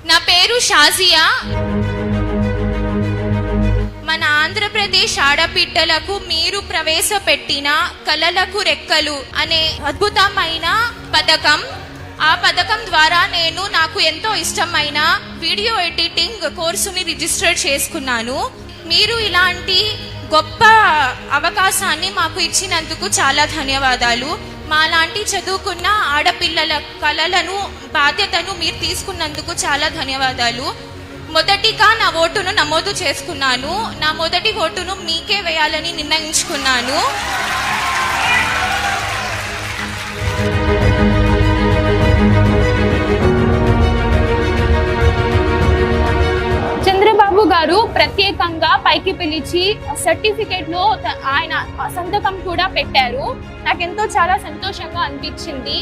నా పేరు షాజియా. మన ఆంధ్రప్రదేశ్ ఆడబిడ్డలకు మీరు ప్రవేశపెట్టిన కలలకు రెక్కలు అనే అద్భుతమైన పథకం. ఆ పథకం ద్వారా నేను నాకు ఎంతో ఇష్టమైన వీడియో ఎడిటింగ్ కోర్సుని రిజిస్టర్ చేసుకున్నాను. మీరు ఇలాంటి గొప్ప అవకాశాన్ని మాకు ఇచ్చినందుకు చాలా ధన్యవాదాలు. మాలాంటి చదువుకున్న ఆడపిల్లల కలలను బాధ్యతను మీరు తీసుకున్నందుకు చాలా ధన్యవాదాలు. మొదటిగా నా ఓటును నమోదు చేసుకున్నాను. నా మొదటి ఓటును మీకే వేయాలని నిర్ణయించుకున్నాను. చంద్రబాబు గారు ప్రత్యేకంగా పైకి పిలిచి సర్టిఫికేట్ లో ఆయన సంతకం కూడా పెట్టారు. నాకెంతో చాలా సంతోషంగా అనిపించింది.